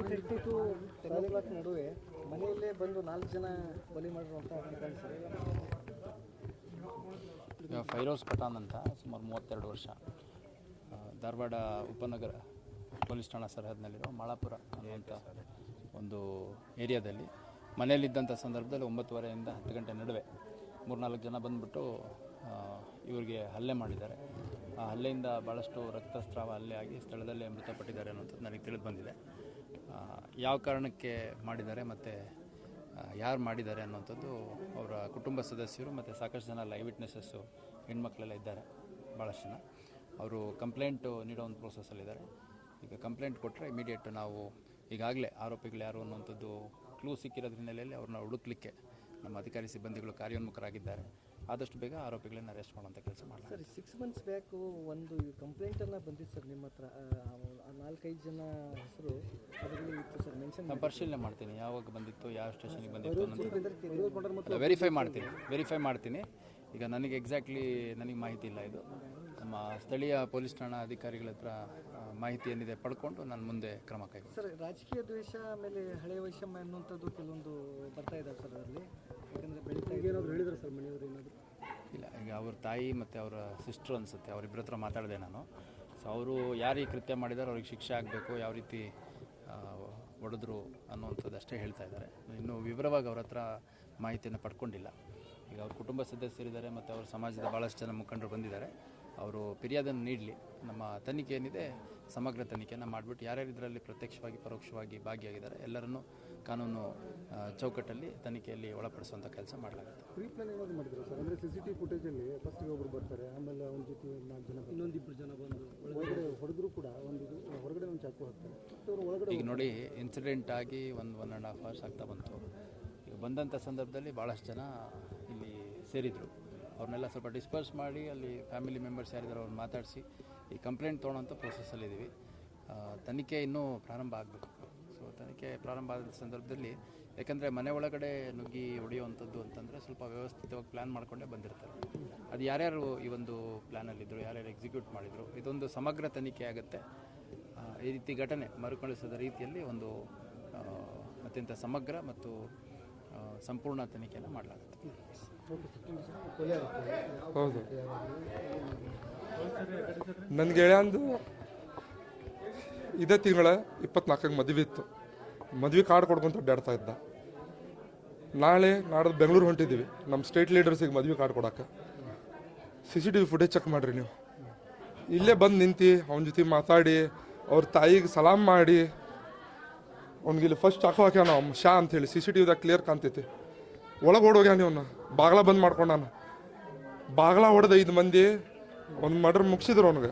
9:30 to 10 o'clock ನಡುವೆ ಮನೆಯಲ್ಲೇ ಬಂದು 4 ಜನ ಕೊಲೆ ಮಾಡಿರುವಂಥ ಈಗ ಫೈರೋಜ್ ಪಠಾಣ್ ಅಂತ ಸುಮಾರು 32 ವರ್ಷ ಧಾರವಾಡ ಉಪನಗರ ಪೊಲೀಸ್ ಠಾಣಾ ಸರಹದ್ನಲ್ಲಿರೋ ಮಾಳಾಪುರ ಅನ್ನುವಂಥ ಒಂದು ಏರಿಯಾದಲ್ಲಿ ಮನೆಯಲ್ಲಿದ್ದಂಥ ಸಂದರ್ಭದಲ್ಲಿ 9:30ಯಿಂದ 10 ಗಂಟೆ ನಡುವೆ 3-4 ಜನ ಬಂದುಬಿಟ್ಟು ಇವರಿಗೆ ಹಲ್ಲೆ ಮಾಡಿದ್ದಾರೆ. ಆ ಹಲ್ಲೆಯಿಂದ ಭಾಳಷ್ಟು ರಕ್ತಸ್ರಾವ ಹಲ್ಲೆ ಆಗಿ ಸ್ಥಳದಲ್ಲೇ ಮೃತಪಟ್ಟಿದ್ದಾರೆ ಅನ್ನೋಂಥದ್ದು ನನಗೆ ತಿಳಿದು ಬಂದಿದೆ. ಯಾವ ಕಾರಣಕ್ಕೆ ಮಾಡಿದ್ದಾರೆ ಮತ್ತು ಯಾರು ಮಾಡಿದ್ದಾರೆ ಅನ್ನೋಂಥದ್ದು ಅವರ ಕುಟುಂಬ ಸದಸ್ಯರು ಮತ್ತು ಸಾಕಷ್ಟು ಜನ ಲೈವ್ ವಿಟ್ನೆಸಸ್ಸು ಹೆಣ್ಮಕ್ಳೆಲ್ಲ ಇದ್ದಾರೆ. ಭಾಳಷ್ಟು ಜನ ಅವರು ಕಂಪ್ಲೇಂಟು ನೀಡೋ ಒಂದು ಪ್ರೋಸೆಸ್ಸಲ್ಲಿದ್ದಾರೆ. ಈಗ ಕಂಪ್ಲೇಂಟ್ ಕೊಟ್ಟರೆ ಇಮಿಡಿಯೇಟ್ ನಾವು ಈಗಾಗಲೇ ಆರೋಪಿಗಳು ಯಾರು ಅನ್ನೋಂಥದ್ದು ಕ್ಲೂ ಸಿಕ್ಕಿರೋದ್ರ ಹಿನ್ನೆಲೆಯಲ್ಲಿ ಅವ್ರನ್ನ ಹುಡುಕ್ಲಿಕ್ಕೆ ನಮ್ಮ ಅಧಿಕಾರಿ ಸಿಬ್ಬಂದಿಗಳು ಕಾರ್ಯೋನ್ಮುಖರಾಗಿದ್ದಾರೆ. ಆದಷ್ಟು ಬೇಗ ಆರೋಪಿಗಳನ್ನು ಅರೆಸ್ಟ್ ಮಾಡುವಂಥ ಕೆಲಸ ಮಾಡಲಾಗಿದೆ. ಸರ್ 6 months ಬ್ಯಾಕು ಒಂದು ಕಂಪ್ಲೇಂಟನ್ನು ಬಂದಿತ್ತು ಸರ್ ನಿಮ್ಮ ಹತ್ರ, 4-5 ಜನ ಹೆಸರು ಅದರಲ್ಲಿ ಇತ್ತು ಸರ್, ಮೆನ್ಷನ್. ನಾನು ಪರಿಶೀಲನೆ ಮಾಡ್ತೀನಿ ಯಾವಾಗ ಬಂದಿತ್ತು, ಯಾವ ಸ್ಟೇಷನಿಗೆ ಬಂದಿತ್ತು ಅನ್ನೋದು ವೆರಿಫೈ ಮಾಡ್ತೀನಿ. ಈಗ ನನಗೆ ಎಕ್ಸಾಕ್ಟ್ಲಿ ನನಗೆ ಮಾಹಿತಿ ಇಲ್ಲ. ಇದು ನಮ್ಮ ಸ್ಥಳೀಯ ಪೊಲೀಸ್ ಠಾಣಾ ಅಧಿಕಾರಿಗಳ ಹತ್ರ ಮಾಹಿತಿ ಏನಿದೆ ಪಡ್ಕೊಂಡು ನಾನು ಮುಂದೆ ಕ್ರಮ ಕೈಗೊಳ್ತೀನಿ. ಸರ್ ರಾಜಕೀಯ ದ್ವೇಷ ಆಮೇಲೆ ಹಳೆಯ ವೈಷಮ್ಯ ಅನ್ನುವಂಥದ್ದು ಕೆಲವೊಂದು ಬರ್ತಾ ಇದ್ದಾವೆ ಸರ್ ಅದರಲ್ಲಿ, ಯಾಕಂದರೆ ಬೆಳೀತಾ ಏನಾದರೂ ಹೇಳಿದ್ರು ಸರ್ ಮನೆಯವರು ಏನಾದರೂ? ಇಲ್ಲ, ಈಗ ಅವ್ರ ತಾಯಿ ಮತ್ತು ಅವರ ಸಿಸ್ಟ್ರು ಅನಿಸುತ್ತೆ, ಅವರಿಬ್ಬರ ಹತ್ರ ಮಾತಾಡಿದೆ ನಾನು. ಸೊ ಅವರು ಯಾರು ಈ ಕೃತ್ಯ ಮಾಡಿದಾರೋ ಅವ್ರಿಗೆ ಶಿಕ್ಷೆ ಆಗಬೇಕು, ಯಾವ ರೀತಿ ಹೊಡೆದ್ರು ಅನ್ನುವಂಥದ್ದು ಅಷ್ಟೇ ಹೇಳ್ತಾ ಇದ್ದಾರೆ. ಇನ್ನೂ ವಿವರವಾಗಿ ಅವ್ರ ಹತ್ರ ಮಾಹಿತಿಯನ್ನು ಪಡ್ಕೊಂಡಿಲ್ಲ. ಈಗ ಅವ್ರ ಕುಟುಂಬ ಸದಸ್ಯರಿದ್ದಾರೆ ಮತ್ತು ಅವ್ರ ಸಮಾಜದ ಭಾಳಷ್ಟು ಜನ ಮುಖಂಡರು ಬಂದಿದ್ದಾರೆ. ಅವರು ಫಿರ್ಯಾದನ್ನು ನೀಡಲಿ. ನಮ್ಮ ತನಿಖೆ ಏನಿದೆ ಸಮಗ್ರ ತನಿಖೆಯನ್ನು ಮಾಡಿಬಿಟ್ಟು ಯಾರ್ಯಾರು ಇದರಲ್ಲಿ ಪ್ರತ್ಯಕ್ಷವಾಗಿ ಪರೋಕ್ಷವಾಗಿ ಭಾಗಿಯಾಗಿದ್ದಾರೆ ಎಲ್ಲರನ್ನೂ ಕಾನೂನು ಚೌಕಟ್ಟಲ್ಲಿ ತನಿಖೆಯಲ್ಲಿ ಒಳಪಡಿಸುವಂಥ ಕೆಲಸ ಮಾಡಲಾಗುತ್ತೆ. ಪ್ರೀ ಪ್ಲಾನ್ ಏನಾದರೂ ಮಾಡಿದ್ರು ಸರ್? ಅಂದರೆ CCTV ಫುಟೇಜಲ್ಲಿ ಫಸ್ಟಿಗೆ ಒಬ್ಬರು ಬರ್ತಾರೆ, ಆಮೇಲೆ ಅವ್ನ ಜೊತೆ 4 ಜನ, ಇನ್ನೊಂದಿಬ್ಬರು ಜನ ಬಂದು ಒಳಗಡೆ ಹೊಡೆದ್ರು ಕೂಡ ಹೊರಗಡೆ ಒಂದು ಚಾಕು ಹಾಕ್ತಾರೆ. ಈಗ ನೋಡಿ, ಇನ್ಸಿಡೆಂಟ್ ಆಗಿ 1.5 hours ಆಗ್ತಾ ಬಂತು. ಈಗ ಬಂದಂಥ ಸಂದರ್ಭದಲ್ಲಿ ಭಾಳಷ್ಟು ಜನ ಇಲ್ಲಿ ಸೇರಿದರು. ಅವ್ರನ್ನೆಲ್ಲ ಸ್ವಲ್ಪ ಡಿಸ್ಪರ್ಸ್ ಮಾಡಿ ಅಲ್ಲಿ ಫ್ಯಾಮಿಲಿ ಮೆಂಬರ್ಸ್ ಯಾರಿದ್ದಾರೆ ಅವ್ರನ್ನ ಮಾತಾಡಿಸಿ ಈ ಕಂಪ್ಲೇಂಟ್ ತೊಗೊಳ್ಳೋಂಥ ಪ್ರೊಸೆಸ್ಸಲ್ಲಿದ್ದೀವಿ. ತನಿಖೆ ಇನ್ನೂ ಪ್ರಾರಂಭ ಆಗಬೇಕು. ಸೊ ತನಿಖೆ ಪ್ರಾರಂಭ ಆದ ಸಂದರ್ಭದಲ್ಲಿ, ಯಾಕಂದರೆ ಮನೆ ಒಳಗಡೆ ನುಗ್ಗಿ ಹೊಡೆಯುವಂಥದ್ದು ಅಂತಂದರೆ ಸ್ವಲ್ಪ ವ್ಯವಸ್ಥಿತವಾಗಿ ಪ್ಲ್ಯಾನ್ ಮಾಡಿಕೊಂಡೇ ಬಂದಿರ್ತಾರೆ. ಅದು ಯಾರ್ಯಾರು ಈ ಒಂದು ಪ್ಲ್ಯಾನಲ್ಲಿದ್ದರು, ಯಾರ್ಯಾರು ಎಕ್ಸಿಕ್ಯೂಟ್ ಮಾಡಿದರು, ಇದೊಂದು ಸಮಗ್ರ ತನಿಖೆ ಆಗುತ್ತೆ. ಈ ರೀತಿ ಘಟನೆ ಮರುಕಳಿಸದ ರೀತಿಯಲ್ಲಿ ಒಂದು ಅತ್ಯಂತ ಸಮಗ್ರ ಮತ್ತು ಸಂಪೂರ್ಣ ತನಿಖೆಯನ್ನು ಮಾಡಲಾಗುತ್ತೆ. ಹೌದು, ನನ್ನ ಗೆಳೆಯಂದು ಇದೇ ತಿಂಗಳ 24ಕ್ಕೆ ಮದುವೆ ಇತ್ತು. ಮದುವೆ ಕಾರ್ಡ್ ಕೊಡ್ಕೊಂತ ಅಡ್ಡಾಡ್ತಾ ಇದ್ದ. ನಾಡ್ದು ಬೆಂಗಳೂರು ಹೊಂಟಿದ್ದೀವಿ ನಮ್ಮ ಸ್ಟೇಟ್ ಲೀಡರ್ಸಿಗೆ ಮದುವೆ ಕಾರ್ಡ್ ಕೊಡೋಕೆ. CCTV ಫುಟೇಜ್ ಚೆಕ್ ಮಾಡಿರಿ ನೀವು. ಇಲ್ಲೇ ಬಂದು ನಿಂತು ಅವನ ಜೊತೆ ಮಾತಾಡಿ ಅವ್ರ ತಾಯಿಗೆ ಸಲಾಮ್ ಮಾಡಿ ಅವ್ನಿಗೆ ಇಲ್ಲಿ ಫಸ್ಟ್ ಚಾಕು ಹಾಕ್ಯಾನ ಶಾ ಅಂತೇಳಿ. CCTVದಾಗ ಕ್ಲಿಯರ್ ಕಾಣ್ತೈತಿ. ಒಳಗೆ ಓಡೋಗ್ಯಾನ ಅವನ್ನ, ಬಾಗ್ಲ ಬಂದ್ ಮಾಡ್ಕೊಂಡಾನ. ಬಾಗ್ಲ ಹೊಡೆದ 5 ಮಂದಿ ಒಂದು ಮರ್ಡರ್ ಮುಗಿಸಿದ್ರು ಅವನಿಗೆ.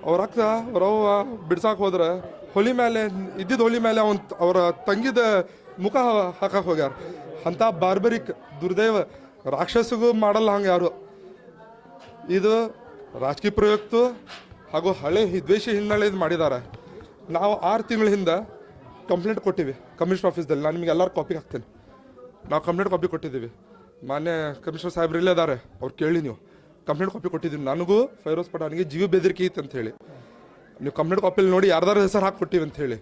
ಅವ್ರ ಅಕ್ಕ ಅವ್ರವ್ವ ಬಿಡ್ಸಾಕ್ ಹೋದ್ರೆ ಹೊಲಿ ಮೇಲೆ ಇದ್ದಿದ್ದು ಹೊಲಿ ಮೇಲೆ ಅವ್ರ ತಂಗಿದ ಮುಖ ಹಾಕಕ್ಕೆ ಹೋಗ್ಯಾರ. ಅಂಥ ಬಾರ್ಬರಿಕ್ ದುರ್ದೈವ ರಾಕ್ಷಸಗೂ ಮಾಡಲ್ಲ ಹಂಗೆ ಯಾರು. ಇದು ರಾಜಕೀಯ ಪ್ರಯುಕ್ತ ಹಾಗೂ ಹಳೆ ದ್ವೇಷ ಹಿನ್ನೆಲೆದು ಮಾಡಿದ್ದಾರೆ. ನಾವು 6 ತಿಂಗಳ ಹಿಂದೆ ಕಂಪ್ಲೇಂಟ್ ಕೊಟ್ಟಿವಿ ಕಮಿಷನರ್ ಆಫೀಸ್ದಲ್ಲಿ. ನಾನು ನಿಮಗೆ ಎಲ್ಲರೂ ಕಾಪಿ ಹಾಕ್ತೇನೆ. ನಾವು ಕಂಪ್ಲೇಂಟ್ ಕಾಪಿ ಕೊಟ್ಟಿದ್ದೀವಿ. ಮಾನ್ಯ ಕಮಿಷನರ್ ಸಾಹೇಬ್ರು ಇಲ್ಲೇ ಇದ್ದಾರೆ, ಅವ್ರು ಕೇಳಿ ನೀವು. ಕಂಪ್ಲೇಂಟ್ ಕಾಪಿ ಕೊಟ್ಟಿದ್ದೀವಿ. ನನಗೂ ಫೈರೋಜ್ ಪಠಾಣ್ಗೆ ಜೀವ ಬೆದರಿಕೆ ಇತ್ತು ಅಂತ ಹೇಳಿ. ನೀವು ಕಂಪ್ಲೇಂಟ್ ಕಾಪಿಲಿ ನೋಡಿ ಯಾರ್ದಾರ ಹೆಸರು ಹಾಕ್ಕೊಟ್ಟಿವಿ ಅಂತ ಹೇಳಿ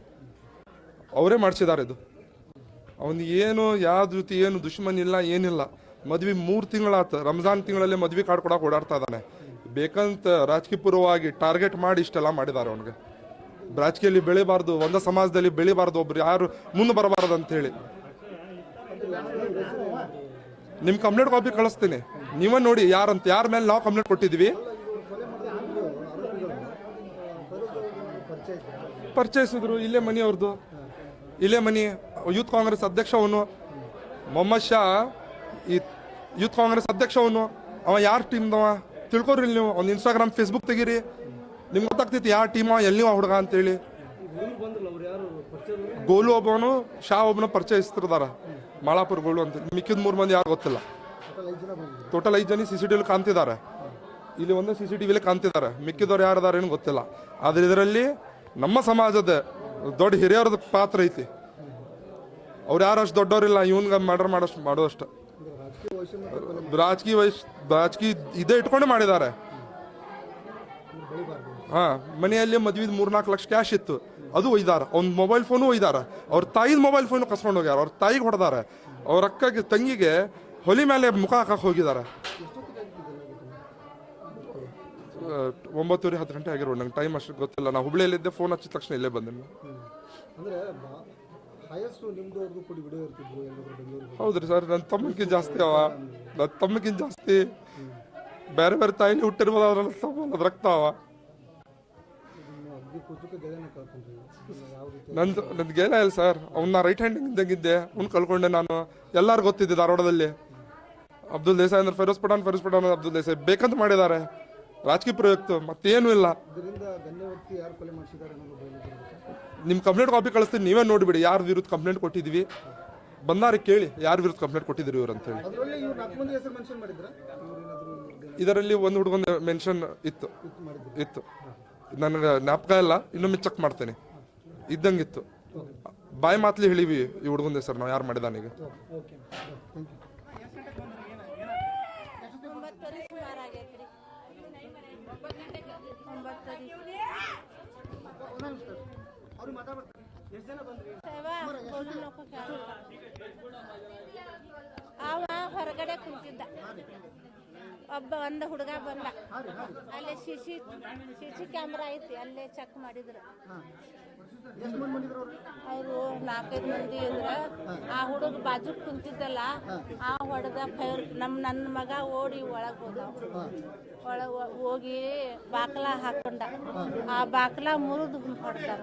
ಅವರೇ ಮಾಡಿಸಿದ್ದಾರೆ. ಇದು ಅವನಿಗೆ ಏನು ಯಾವ ಜೊತೆ ಏನು ದುಶ್ಮನ್ ಇಲ್ಲ, ಏನಿಲ್ಲ. ಮದ್ವೆ 3 ತಿಂಗಳಾತು. ರಂಜಾನ್ ತಿಂಗಳಲ್ಲೇ ಮದ್ವೆ ಕಾರ್ಡ್ ಕೊಡಕ್ಕೆ ಓಡಾಡ್ತಾ ಇದ್ದಾನೆ. ಬೇಕಂತ ರಾಜಕೀಯ ಪೂರ್ವವಾಗಿ ಟಾರ್ಗೆಟ್ ಮಾಡಿ ಇಷ್ಟೆಲ್ಲ ಮಾಡಿದ್ದಾರೆ ಅವನಿಗೆ. ರಾಜಕೀಯದಲ್ಲಿ ಬೆಳಿಬಾರ್ದು, ಒಂದೇ ಸಮಾಜದಲ್ಲಿ ಬೆಳಿಬಾರ್ದು, ಒಬ್ರು ಯಾರು ಮುಂದೆ ಬರಬಾರ್ದು ಅಂತ ಹೇಳಿ. ನಿಮ್ಮ ಕಂಪ್ಲೇಂಟ್ ಕಾಪಿ ಕಳಿಸ್ತೀನಿ, ನೀವೇ ನೋಡಿ ಯಾರಂತ, ಯಾರ ಮೇಲೆ ನಾವು ಕಂಪ್ಲೇಂಟ್ ಕೊಟ್ಟಿದ್ವಿ. ಪರಿಚಯಿಸಿದ್ರು. ಇಲ್ಲೇ ಮನಿ ಅವ್ರದ್ದು, ಇಲ್ಲೇ ಮನಿ. ಯೂತ್ ಕಾಂಗ್ರೆಸ್ ಅಧ್ಯಕ್ಷ ಅವನು ಮೊಹಮ್ಮದ್ ಶಾ. ಈ ಯೂತ್ ಕಾಂಗ್ರೆಸ್ ಅಧ್ಯಕ್ಷ ಅವನು. ಅವ ಯಾರ ಟೀಮ್ದವ ತಿಳ್ಕೊರಿ ನೀವು. ಅವ್ನು ಇನ್ಸ್ಟಾಗ್ರಾಮ್ ಫೇಸ್ಬುಕ್ ತೆಗೀರಿ, ನಿಮ್ಗೆ ಗೊತ್ತಾಗ್ತೈತಿ ಯಾವ ಟೀಮ ಎಲ್ಲಿ ಹುಡುಗ ಅಂತೇಳಿ. ಗೋಲು ಒಬ್ಬವನು, ಶಾ ಒಬ್ಬನ ಪರಿಚಯಿಸ್ತಿರ್ದಾರ, ಮಾಳಾಪುರ ಗೋಲು ಅಂತ. ಮಿಕ್ಕಿದ 3 ಮಂದಿ ಯಾರು ಗೊತ್ತಿಲ್ಲ. ಟೋಟಲ್ 5 ಜನ CCTV ಕಾಣ್ತಿದ್ದಾರೆ. ಇಲ್ಲಿ ಒಂದು CCTV ಕಾಣ್ತಿದ್ದಾರೆ. ಮಿಕ್ಕಿದವ್ರು ಯಾರದಾರ ಏನು ಗೊತ್ತಿಲ್ಲ. ಆದ್ರೆ ಇದರಲ್ಲಿ ನಮ್ಮ ಸಮಾಜದ ದೊಡ್ಡ ಹಿರಿಯರದ ಪಾತ್ರ ಐತಿ. ಅವ್ರು ಯಾರು ಅಷ್ಟು ದೊಡ್ಡವ್ರಿಲ್ಲ ಇವನ್ಗೆ ಮರ್ಡರ್ ಮಾಡೋದಷ್ಟು. ರಾಜಕೀಯ ಇದೇ ಇಟ್ಕೊಂಡೇ ಮಾಡಿದ್ದಾರೆ. ಹಾಂ, ಮನೆಯಲ್ಲಿ ಮದುವೆದು 3-4 ಲಕ್ಷ ಕ್ಯಾಶ್ ಇತ್ತು, ಅದು ಒಯ್ದಾರ. ಒಂದು ಮೊಬೈಲ್ ಫೋನು ಒಯ್ದಾರ. ಅವ್ರ ತಾಯಿದ ಮೊಬೈಲ್ ಫೋನು ಕಸ್ಕೊಂಡು ಹೋಗ್ಯಾರ. ಅವ್ರ ತಾಯಿಗೆ ಹೊಡೆದಾರ. ಅವ್ರ ಅಕ್ಕಗೆ ತಂಗಿಗೆ ಹೊಲಿ ಮೇಲೆ ಮುಖ ಹಾಕಕ್ಕೆ ಹೋಗಿದ್ದಾರೆ. 9:10 ಗಂಟೆ ಆಗಿರೋದು. ನಂಗೆ ಟೈಮ್ ಅಷ್ಟು ಗೊತ್ತಿಲ್ಲ. ನಾನು ಹುಬ್ಳಿಯಲ್ಲಿದ್ದೆ. ಫೋನ್ ಹಚ್ಚಿದ ತಕ್ಷಣ ಇಲ್ಲೇ ಬಂದೆ. ಅಂದರೆ ಹೈಯೆಸ್ಟ್ ನಿಮ್ಮದು ಕೂಡಿ ವಿಡಿಯೋ ಇರ್ತಿದ್ವು ಬೆಂಗಳೂರು. ಹೌದ್ರಿ ಸರ್, ನನ್ನ ತಮ್ಮಕ್ಕಿಂತ ಜಾಸ್ತಿ ಅವ. ನನ್ನ ತಮ್ಮಕ್ಕಿಂತ ಜಾಸ್ತಿ ಬೇರೆ ಬೇರೆ ತಾಯಿಲಿ ಹುಟ್ಟಿರ್ಬೋದು. ಅದ್ರಲ್ಲಿ ತಮ್ಮ ರಕ್ತ ಅವ. ನಂದು ಗೇಲ ಇಲ್ಲ ಸರ್. ಅವ್ನ ರೈಟ್ ಹ್ಯಾಂಡ್ ಇದ್ದಂಗಿದ್ದೆ, ಅವ್ನು ಕಳ್ಕೊಂಡೆ ನಾನು. ಎಲ್ಲಾರು ಗೊತ್ತಿದ್ದೆ ಧಾರವಾಡದಲ್ಲಿ. ಅಬ್ದುಲ್ ದೇಸಾಯಿ ಅಂದ್ರೆ ಫೈರೋಜ್ ಪಠಾಣ್ ಅಬ್ದುಲ್ ದೇಸಾಯಿ ಬೇಕಂತ ಮಾಡಿದ್ದಾರೆ. ರಾಜಕೀಯ ಪ್ರಯುಕ್ತ, ಮತ್ತೇನು ಇಲ್ಲ. ನಿಮ್ಮ ಕಂಪ್ಲೇಂಟ್ ಕಾಪಿ ಕಳಿಸ್ತೀನಿ, ನೀವೇ ನೋಡಿಬಿಡಿ ಯಾರ ವಿರುದ್ಧ ಕಂಪ್ಲೇಂಟ್ ಕೊಟ್ಟಿದ್ವಿ. ಬಂದಾರೆ ಕೇಳಿ ಯಾರ ವಿರುದ್ಧ ಕಂಪ್ಲೇಂಟ್ ಕೊಟ್ಟಿದ್ರಿ ಇವ್ರು ಅಂತೇಳಿ. ಇದರಲ್ಲಿ ಒಂದು ಹುಡುಗನ ಮೆನ್ಷನ್ ಇತ್ತು. ನನಗೆ ಜ್ಞಾಪಕ ಇಲ್ಲ, ಇನ್ನೊಮ್ಮೆ ಚೆಕ್ ಮಾಡ್ತೇನೆ. ಇದ್ದಂಗಿತ್ತು. ಬಾಯಿ ಮಾತ್ಲಿ ಹೇಳಿವಿ ಈ ಹುಡುಗನ ಹೆಸರು ನಾವು ಯಾರು ಮಾಡಿದಾನೀಗ. ಅವ ಹೊರಗಡೆ ಕುಂತಿದ್ದ. ಒಂದು ಹುಡುಗ ಬಂದ. ಅಲ್ಲೇ ಸಿಸಿ ಕ್ಯಾಮ್ರಾ ಐತಿ, ಅಲ್ಲೇ ಚೆಕ್ ಮಾಡಿದ್ರು. ಅವರು 4-5 ಮಂದಿ ಇದ್ರ. ಆ ಹುಡುಗ ಬಾಜು ಕುಂತಿದ್ದಲ್ಲ, ಆ ಹೊಡೆದ ನನ್ನ ಮಗ ಓಡಿ ಒಳಗೆ ಹೋದ. ಒಳಗೆ ಹೋಗಿ ಬಾಕ್ಲ ಹಾಕೊಂಡ. ಆ ಬಾಕ್ಲ ಮುರಿದು ಹೊಡ್ತಾರ.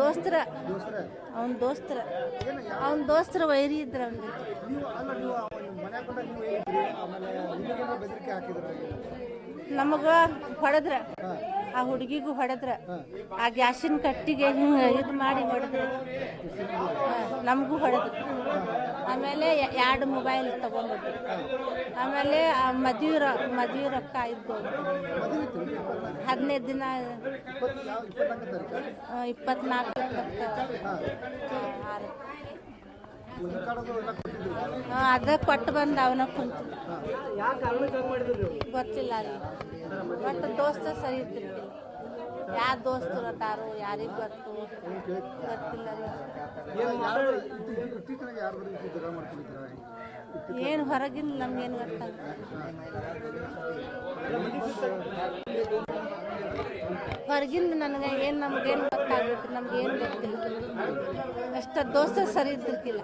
ದೋಸ್ತರ ಅವನ ದೋಸ್ತರ ವೈರಿ ಇದ್ರ. ನಮಗ ಹೊಡೆದ್ರ, ಆ ಹುಡುಗಿಗೂ ಹೊಡೆದ್ರ. ಆ ಗ್ಯಾಸಿನ ಕಟ್ಟಿಗೆ ಹಿಂಗ ಇದು ಮಾಡಿ ಹೊಡೆದ್ರ. ನಮಗೂ ಹೊಡೆದ್ರು. ಆಮೇಲೆ 2 ಮೊಬೈಲ್ ತಗೊಂಡ್ಬಿಟ್ರು. ಆಮೇಲೆ ಮದುವೆ ರೊಕ್ಕ ಇದ್ದು 15 ದಿನ 24 ಅದ ಕೊಟ್ಟು ಬಂದ. ಅವನ ಕುಂತ ಗೊತ್ತಿಲ್ಲ ರೀ. ಒಟ್ಟು ದೋಸ್ತ ಸರಿ ಇದ್ದಿರ್ತಿಲ್ಲ. ಯಾವ ದೋಸ್ತರು ಅದಾರು ಯಾರಿಗೂ ಗೊತ್ತಿಲ್ಲ ರೀ. ಏನು ಹೊರಗಿನ ನಮ್ಗೇನು ಗೊತ್ತಾಗ. ಹೊರಗಿಂದ ನನಗೆ ಏನು ನಮಗೇನು ಗೊತ್ತಾಗ್ಬೇಕು, ನಮ್ಗೇನು ಗೊತ್ತಿಲ್ಲ. ಅಷ್ಟ ದೋಸ್ತ ಸರಿ ಇದ್ದಿರ್ತಿಲ್ಲ.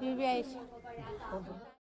BB ಆಯಿಷಾ.